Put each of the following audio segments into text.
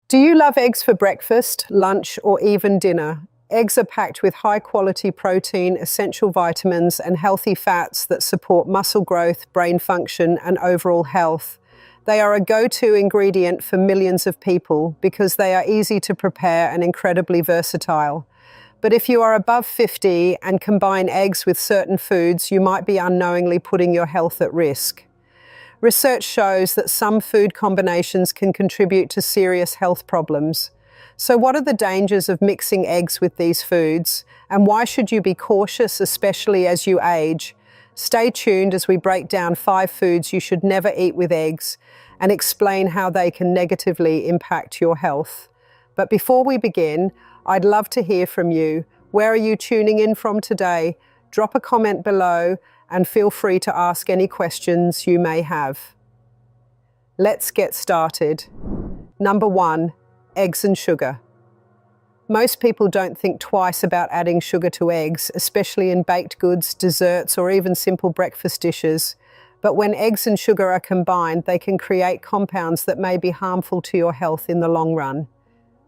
Do you love eggs for breakfast, lunch, or even dinner? Eggs are packed with high-quality protein, essential vitamins, and healthy fats that support muscle growth, brain function, and overall health. They are a go-to ingredient for millions of people because they are easy to prepare and incredibly versatile. But if you are above 50 and combine eggs with certain foods, you might be unknowingly putting your health at risk. Research shows that some food combinations can contribute to serious health problems. So what are the dangers of mixing eggs with these foods? And why should you be cautious, especially as you age? Stay tuned as we break down 5 foods you should never eat with eggs and explain how they can negatively impact your health. But before we begin, I'd love to hear from you. Where are you tuning in from today? Drop a comment below and feel free to ask any questions you may have. Let's get started. Number 1, eggs and sugar. Most people don't think twice about adding sugar to eggs, especially in baked goods, desserts, or even simple breakfast dishes. But when eggs and sugar are combined, they can create compounds that may be harmful to your health in the long run.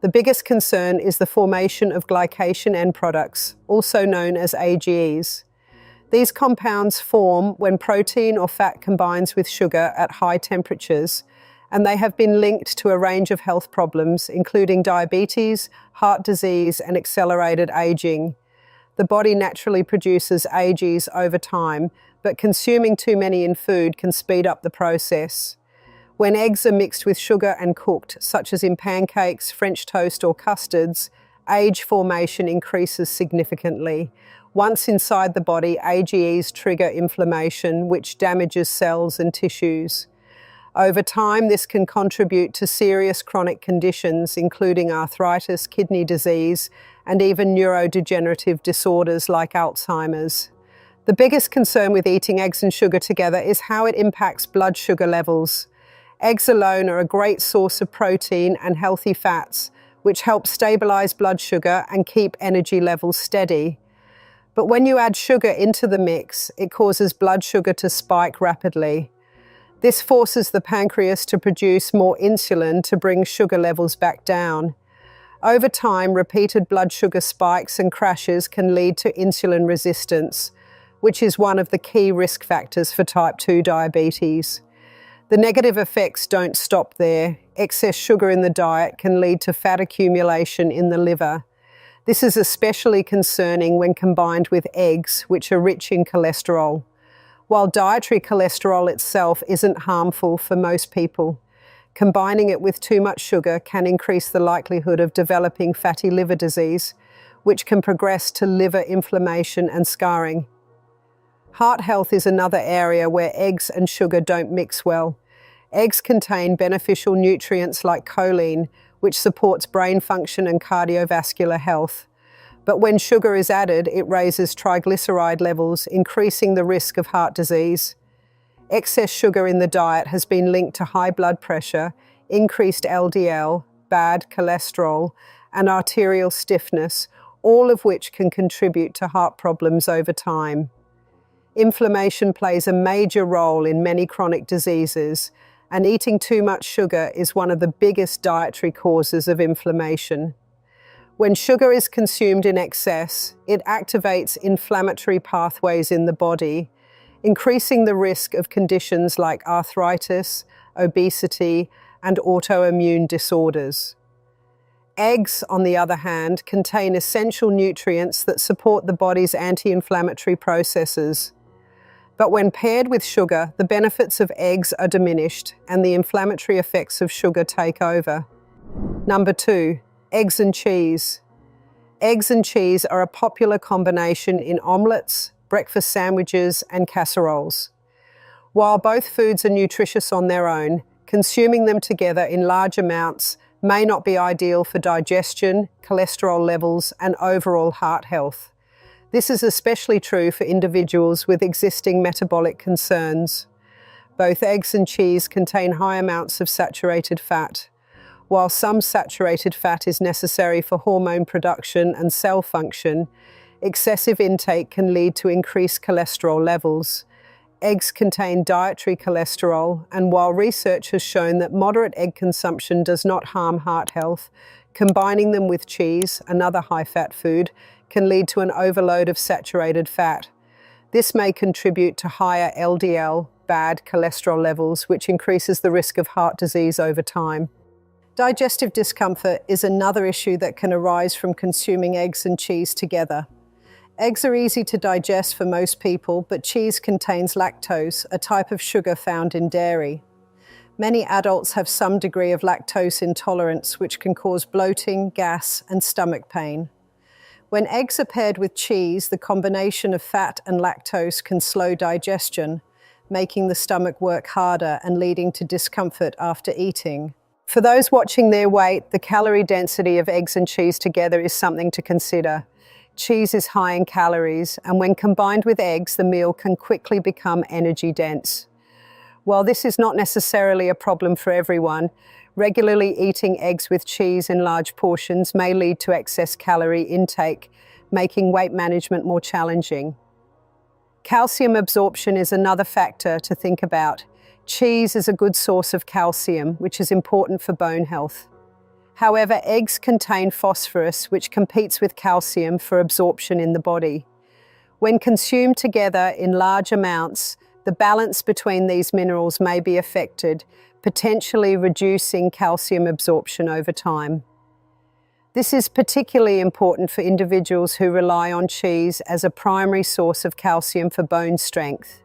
The biggest concern is the formation of glycation end products, also known as AGEs. These compounds form when protein or fat combines with sugar at high temperatures, and they have been linked to a range of health problems, including diabetes, heart disease, and accelerated aging. The body naturally produces AGEs over time, but consuming too many in food can speed up the process. When eggs are mixed with sugar and cooked, such as in pancakes, French toast, or custards, AGE formation increases significantly. Once inside the body, AGEs trigger inflammation, which damages cells and tissues. Over time, this can contribute to serious chronic conditions, including arthritis, kidney disease, and even neurodegenerative disorders like Alzheimer's. The biggest concern with eating eggs and sugar together is how it impacts blood sugar levels. Eggs alone are a great source of protein and healthy fats, which help stabilize blood sugar and keep energy levels steady. But when you add sugar into the mix, it causes blood sugar to spike rapidly. This forces the pancreas to produce more insulin to bring sugar levels back down. Over time, repeated blood sugar spikes and crashes can lead to insulin resistance, which is one of the key risk factors for type 2 diabetes. The negative effects don't stop there. Excess sugar in the diet can lead to fat accumulation in the liver. This is especially concerning when combined with eggs, which are rich in cholesterol. While dietary cholesterol itself isn't harmful for most people, combining it with too much sugar can increase the likelihood of developing fatty liver disease, which can progress to liver inflammation and scarring. Heart health is another area where eggs and sugar don't mix well. Eggs contain beneficial nutrients like choline, which supports brain function and cardiovascular health. But when sugar is added, it raises triglyceride levels, increasing the risk of heart disease. Excess sugar in the diet has been linked to high blood pressure, increased LDL, bad cholesterol, and arterial stiffness, all of which can contribute to heart problems over time. Inflammation plays a major role in many chronic diseases, and eating too much sugar is one of the biggest dietary causes of inflammation. When sugar is consumed in excess, it activates inflammatory pathways in the body, increasing the risk of conditions like arthritis, obesity, and autoimmune disorders. Eggs, on the other hand, contain essential nutrients that support the body's anti-inflammatory processes. But when paired with sugar, the benefits of eggs are diminished and the inflammatory effects of sugar take over. Number 2, eggs and cheese. Eggs and cheese are a popular combination in omelettes, breakfast sandwiches, and casseroles. While both foods are nutritious on their own, consuming them together in large amounts may not be ideal for digestion, cholesterol levels, and overall heart health. This is especially true for individuals with existing metabolic concerns. Both eggs and cheese contain high amounts of saturated fat. While some saturated fat is necessary for hormone production and cell function, excessive intake can lead to increased cholesterol levels. Eggs contain dietary cholesterol, and while research has shown that moderate egg consumption does not harm heart health, combining them with cheese, another high-fat food, can lead to an overload of saturated fat. This may contribute to higher LDL, bad cholesterol levels, which increases the risk of heart disease over time. Digestive discomfort is another issue that can arise from consuming eggs and cheese together. Eggs are easy to digest for most people, but cheese contains lactose, a type of sugar found in dairy. Many adults have some degree of lactose intolerance, which can cause bloating, gas, and stomach pain. When eggs are paired with cheese, the combination of fat and lactose can slow digestion, making the stomach work harder and leading to discomfort after eating. For those watching their weight, the calorie density of eggs and cheese together is something to consider. Cheese is high in calories, and when combined with eggs, the meal can quickly become energy dense. While this is not necessarily a problem for everyone, regularly eating eggs with cheese in large portions may lead to excess calorie intake, making weight management more challenging. Calcium absorption is another factor to think about. Cheese is a good source of calcium, which is important for bone health. However, eggs contain phosphorus, which competes with calcium for absorption in the body. When consumed together in large amounts, the balance between these minerals may be affected, potentially reducing calcium absorption over time. This is particularly important for individuals who rely on cheese as a primary source of calcium for bone strength.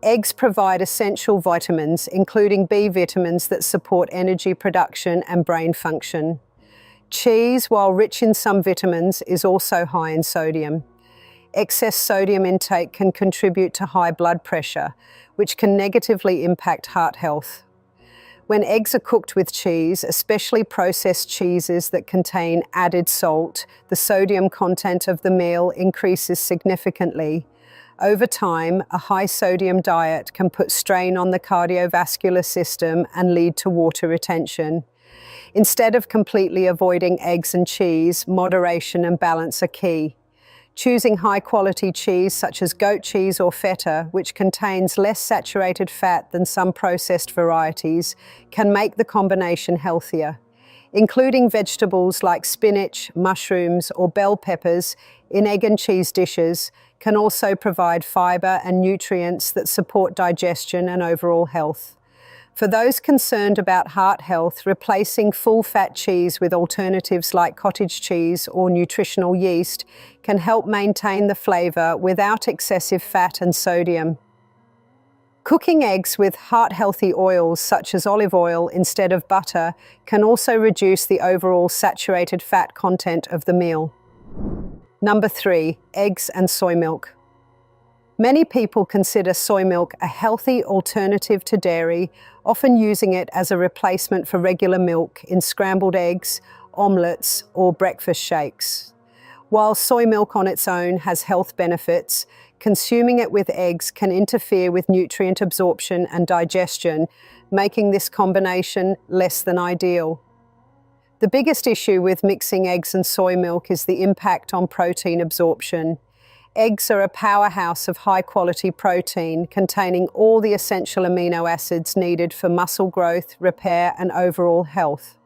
Eggs provide essential vitamins, including B vitamins that support energy production and brain function. Cheese, while rich in some vitamins, is also high in sodium. Excess sodium intake can contribute to high blood pressure, which can negatively impact heart health. When eggs are cooked with cheese, especially processed cheeses that contain added salt, the sodium content of the meal increases significantly. Over time, a high sodium diet can put strain on the cardiovascular system and lead to water retention. Instead of completely avoiding eggs and cheese, moderation and balance are key. Choosing high-quality cheese such as goat cheese or feta, which contains less saturated fat than some processed varieties, can make the combination healthier. Including vegetables like spinach, mushrooms, or bell peppers in egg and cheese dishes can also provide fiber and nutrients that support digestion and overall health. For those concerned about heart health, replacing full-fat cheese with alternatives like cottage cheese or nutritional yeast can help maintain the flavor without excessive fat and sodium. Cooking eggs with heart-healthy oils such as olive oil instead of butter can also reduce the overall saturated fat content of the meal. Number 3, eggs and soy milk. Many people consider soy milk a healthy alternative to dairy, often using it as a replacement for regular milk in scrambled eggs, omelets, or breakfast shakes. While soy milk on its own has health benefits, consuming it with eggs can interfere with nutrient absorption and digestion, making this combination less than ideal. The biggest issue with mixing eggs and soy milk is the impact on protein absorption. Eggs are a powerhouse of high-quality protein containing all the essential amino acids needed for muscle growth, repair, and overall health.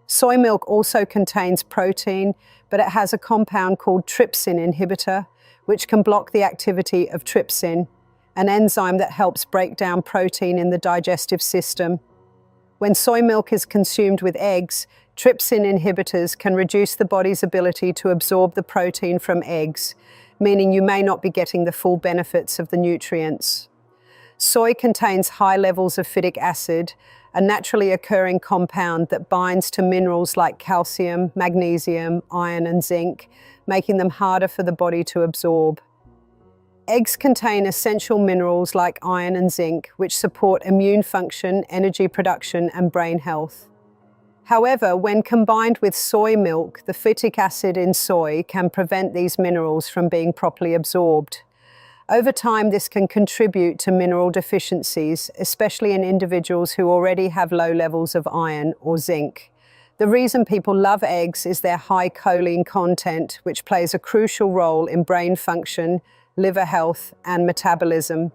Soy milk also contains protein, but it has a compound called trypsin inhibitor, which can block the activity of trypsin, an enzyme that helps break down protein in the digestive system. When soy milk is consumed with eggs, trypsin inhibitors can reduce the body's ability to absorb the protein from eggs, meaning you may not be getting the full benefits of the nutrients. Soy contains high levels of phytic acid, a naturally occurring compound that binds to minerals like calcium, magnesium, iron, and zinc, making them harder for the body to absorb. Eggs contain essential minerals like iron and zinc, which support immune function, energy production, and brain health. However, when combined with soy milk, the phytic acid in soy can prevent these minerals from being properly absorbed. Over time, this can contribute to mineral deficiencies, especially in individuals who already have low levels of iron or zinc. The reason people love eggs is their high choline content, which plays a crucial role in brain function, liver health, and metabolism.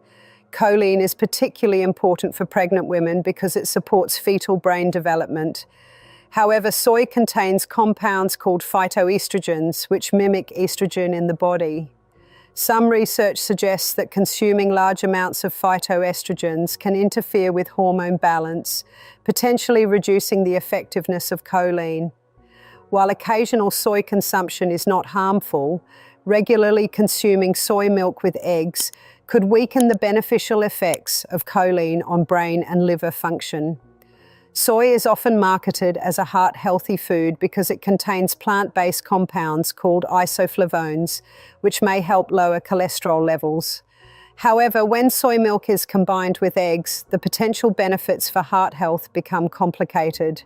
Choline is particularly important for pregnant women because it supports fetal brain development. However, soy contains compounds called phytoestrogens, which mimic estrogen in the body. Some research suggests that consuming large amounts of phytoestrogens can interfere with hormone balance, potentially reducing the effectiveness of choline. While occasional soy consumption is not harmful, regularly consuming soy milk with eggs could weaken the beneficial effects of choline on brain and liver function. Soy is often marketed as a heart-healthy food because it contains plant-based compounds called isoflavones, which may help lower cholesterol levels. However, when soy milk is combined with eggs, the potential benefits for heart health become complicated.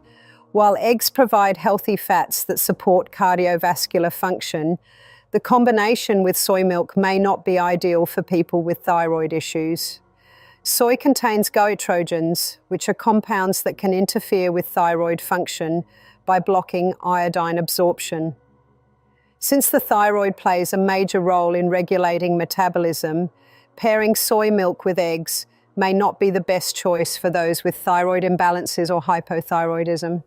While eggs provide healthy fats that support cardiovascular function, the combination with soy milk may not be ideal for people with thyroid issues. Soy contains goitrogens, which are compounds that can interfere with thyroid function by blocking iodine absorption. Since the thyroid plays a major role in regulating metabolism, pairing soy milk with eggs may not be the best choice for those with thyroid imbalances or hypothyroidism.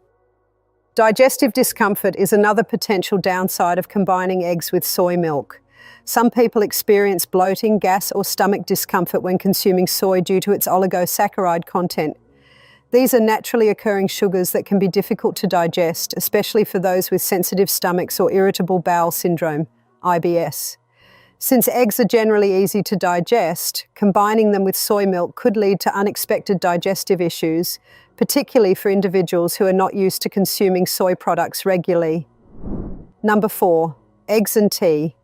Digestive discomfort is another potential downside of combining eggs with soy milk. Some people experience bloating, gas, or stomach discomfort when consuming soy due to its oligosaccharide content. These are naturally occurring sugars that can be difficult to digest, especially for those with sensitive stomachs or irritable bowel syndrome, IBS. Since eggs are generally easy to digest, combining them with soy milk could lead to unexpected digestive issues, particularly for individuals who are not used to consuming soy products regularly. Number 4, eggs and tea.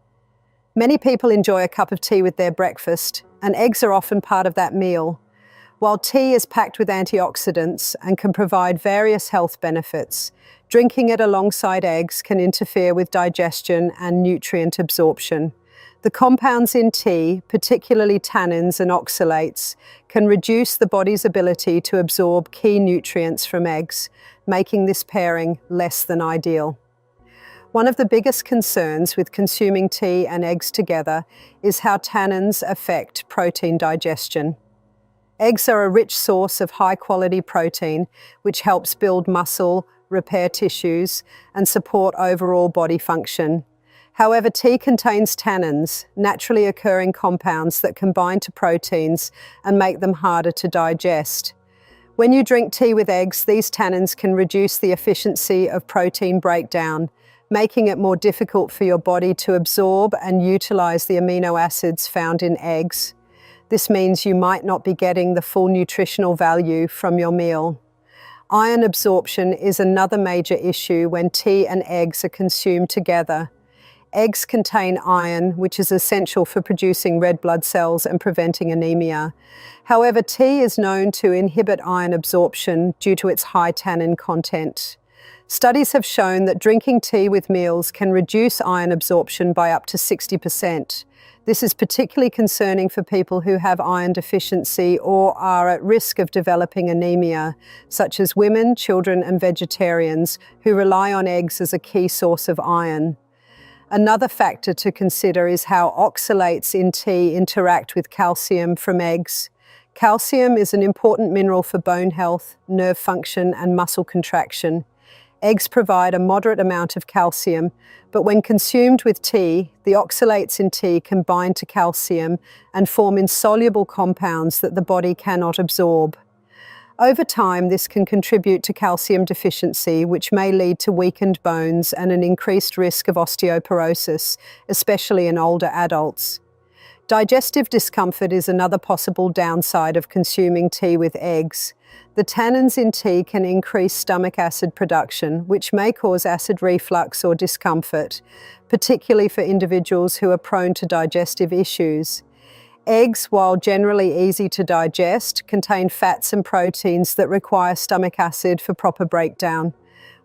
Many people enjoy a cup of tea with their breakfast, and eggs are often part of that meal. While tea is packed with antioxidants and can provide various health benefits, drinking it alongside eggs can interfere with digestion and nutrient absorption. The compounds in tea, particularly tannins and oxalates, can reduce the body's ability to absorb key nutrients from eggs, making this pairing less than ideal. One of the biggest concerns with consuming tea and eggs together is how tannins affect protein digestion. Eggs are a rich source of high-quality protein, which helps build muscle, repair tissues, and support overall body function. However, tea contains tannins, naturally occurring compounds that combine to proteins and make them harder to digest. When you drink tea with eggs, these tannins can reduce the efficiency of protein breakdown, making it more difficult for your body to absorb and utilize the amino acids found in eggs. This means you might not be getting the full nutritional value from your meal. Iron absorption is another major issue when tea and eggs are consumed together. Eggs contain iron, which is essential for producing red blood cells and preventing anemia. However, tea is known to inhibit iron absorption due to its high tannin content. Studies have shown that drinking tea with meals can reduce iron absorption by up to 60%. This is particularly concerning for people who have iron deficiency or are at risk of developing anemia, such as women, children, and vegetarians who rely on eggs as a key source of iron. Another factor to consider is how oxalates in tea interact with calcium from eggs. Calcium is an important mineral for bone health, nerve function, and muscle contraction. Eggs provide a moderate amount of calcium, but when consumed with tea, the oxalates in tea can bind to calcium and form insoluble compounds that the body cannot absorb. Over time, this can contribute to calcium deficiency, which may lead to weakened bones and an increased risk of osteoporosis, especially in older adults. Digestive discomfort is another possible downside of consuming tea with eggs. The tannins in tea can increase stomach acid production, which may cause acid reflux or discomfort, particularly for individuals who are prone to digestive issues. Eggs, while generally easy to digest, contain fats and proteins that require stomach acid for proper breakdown.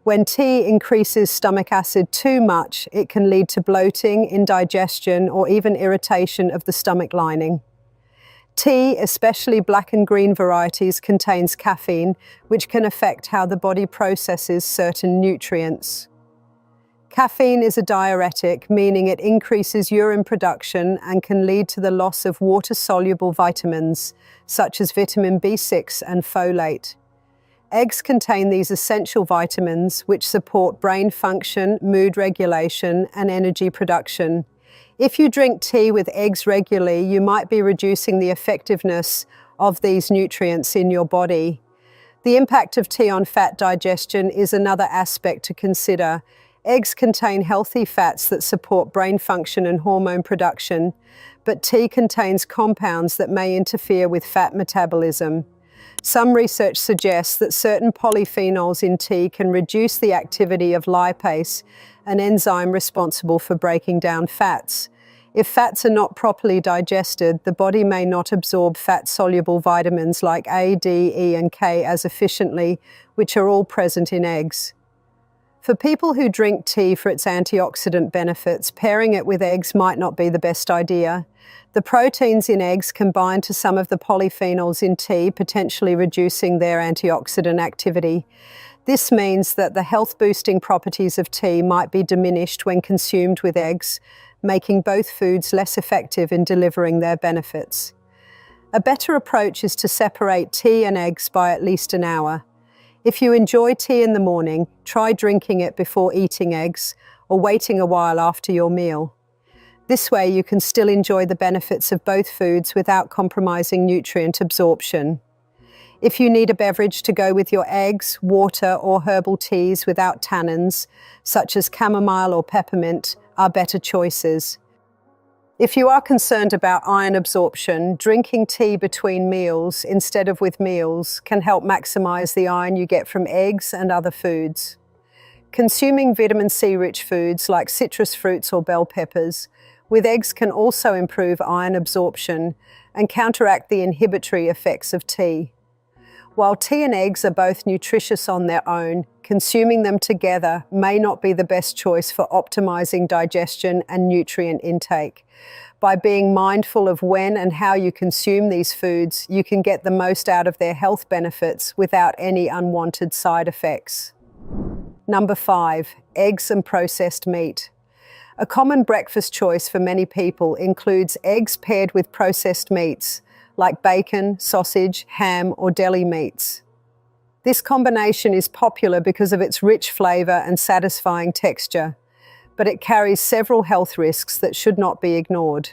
When tea increases stomach acid too much, it can lead to bloating, indigestion, or even irritation of the stomach lining. Tea, especially black and green varieties, contains caffeine, which can affect how the body processes certain nutrients. Caffeine is a diuretic, meaning it increases urine production and can lead to the loss of water-soluble vitamins, such as vitamin B6 and folate. Eggs contain these essential vitamins, which support brain function, mood regulation, and energy production. If you drink tea with eggs regularly, you might be reducing the effectiveness of these nutrients in your body. The impact of tea on fat digestion is another aspect to consider. Eggs contain healthy fats that support brain function and hormone production, but tea contains compounds that may interfere with fat metabolism. Some research suggests that certain polyphenols in tea can reduce the activity of lipase, an enzyme responsible for breaking down fats. If fats are not properly digested, the body may not absorb fat-soluble vitamins like A, D, E, and K as efficiently, which are all present in eggs. For people who drink tea for its antioxidant benefits, pairing it with eggs might not be the best idea. The proteins in eggs combine to some of the polyphenols in tea, potentially reducing their antioxidant activity. This means that the health-boosting properties of tea might be diminished when consumed with eggs, making both foods less effective in delivering their benefits. A better approach is to separate tea and eggs by at least an hour. If you enjoy tea in the morning, try drinking it before eating eggs or waiting a while after your meal. This way you can still enjoy the benefits of both foods without compromising nutrient absorption. If you need a beverage to go with your eggs, water or herbal teas without tannins, such as chamomile or peppermint, are better choices. If you are concerned about iron absorption, drinking tea between meals instead of with meals can help maximize the iron you get from eggs and other foods. Consuming vitamin C-rich foods like citrus fruits or bell peppers with eggs can also improve iron absorption and counteract the inhibitory effects of tea. While tea and eggs are both nutritious on their own, consuming them together may not be the best choice for optimizing digestion and nutrient intake. By being mindful of when and how you consume these foods, you can get the most out of their health benefits without any unwanted side effects. Number 5, eggs and processed meat. A common breakfast choice for many people includes eggs paired with processed meats, like bacon, sausage, ham, or deli meats. This combination is popular because of its rich flavor and satisfying texture, but it carries several health risks that should not be ignored.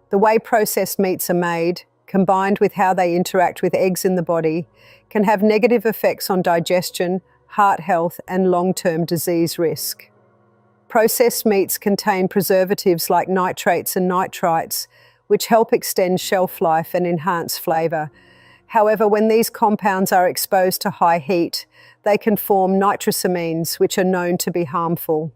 The way processed meats are made, combined with how they interact with eggs in the body, can have negative effects on digestion, heart health, and long-term disease risk. Processed meats contain preservatives like nitrates and nitrites, which help extend shelf life and enhance flavor. However, when these compounds are exposed to high heat, they can form nitrosamines, which are known to be harmful.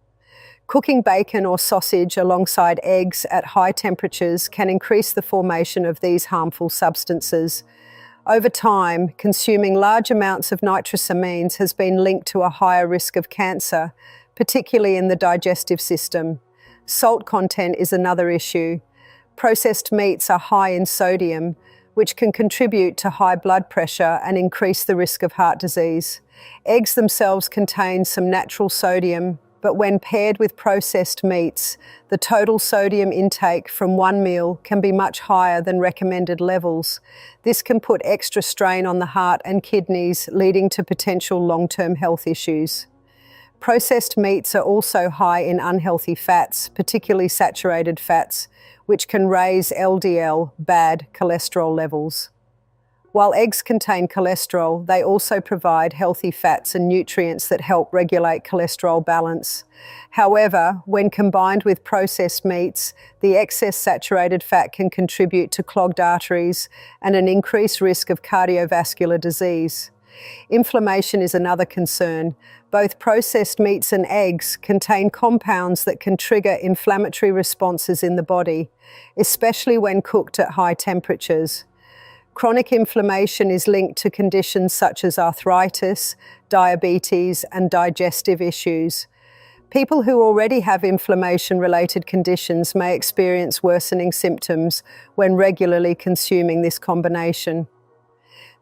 Cooking bacon or sausage alongside eggs at high temperatures can increase the formation of these harmful substances. Over time, consuming large amounts of nitrosamines has been linked to a higher risk of cancer, particularly in the digestive system. Salt content is another issue. Processed meats are high in sodium, which can contribute to high blood pressure and increase the risk of heart disease. Eggs themselves contain some natural sodium, but when paired with processed meats, the total sodium intake from one meal can be much higher than recommended levels. This can put extra strain on the heart and kidneys, leading to potential long-term health issues. Processed meats are also high in unhealthy fats, particularly saturated fats, which can raise LDL, bad cholesterol levels. While eggs contain cholesterol, they also provide healthy fats and nutrients that help regulate cholesterol balance. However, when combined with processed meats, the excess saturated fat can contribute to clogged arteries and an increased risk of cardiovascular disease. Inflammation is another concern. Both processed meats and eggs contain compounds that can trigger inflammatory responses in the body, especially when cooked at high temperatures. Chronic inflammation is linked to conditions such as arthritis, diabetes, and digestive issues. People who already have inflammation-related conditions may experience worsening symptoms when regularly consuming this combination.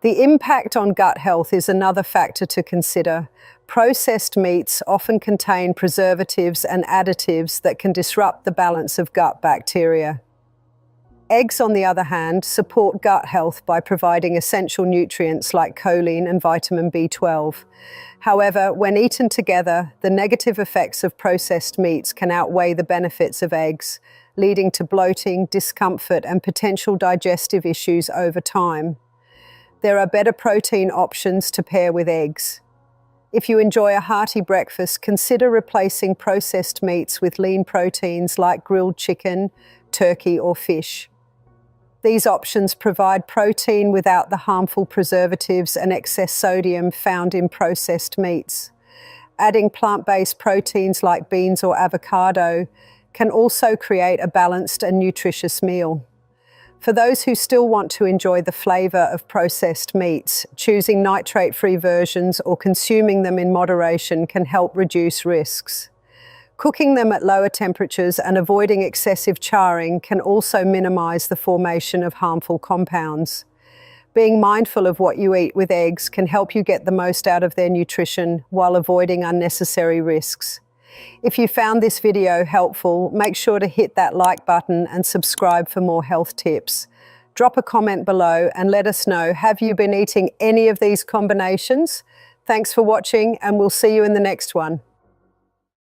The impact on gut health is another factor to consider. Processed meats often contain preservatives and additives that can disrupt the balance of gut bacteria. Eggs, on the other hand, support gut health by providing essential nutrients like choline and vitamin B12. However, when eaten together, the negative effects of processed meats can outweigh the benefits of eggs, leading to bloating, discomfort, and potential digestive issues over time. There are better protein options to pair with eggs. If you enjoy a hearty breakfast, consider replacing processed meats with lean proteins like grilled chicken, turkey, or fish. These options provide protein without the harmful preservatives and excess sodium found in processed meats. Adding plant-based proteins like beans or avocado can also create a balanced and nutritious meal. For those who still want to enjoy the flavor of processed meats, choosing nitrate-free versions or consuming them in moderation can help reduce risks. Cooking them at lower temperatures and avoiding excessive charring can also minimize the formation of harmful compounds. Being mindful of what you eat with eggs can help you get the most out of their nutrition while avoiding unnecessary risks. If you found this video helpful, make sure to hit that like button and subscribe for more health tips. Drop a comment below and let us know, have you been eating any of these combinations? Thanks for watching, and we'll see you in the next one.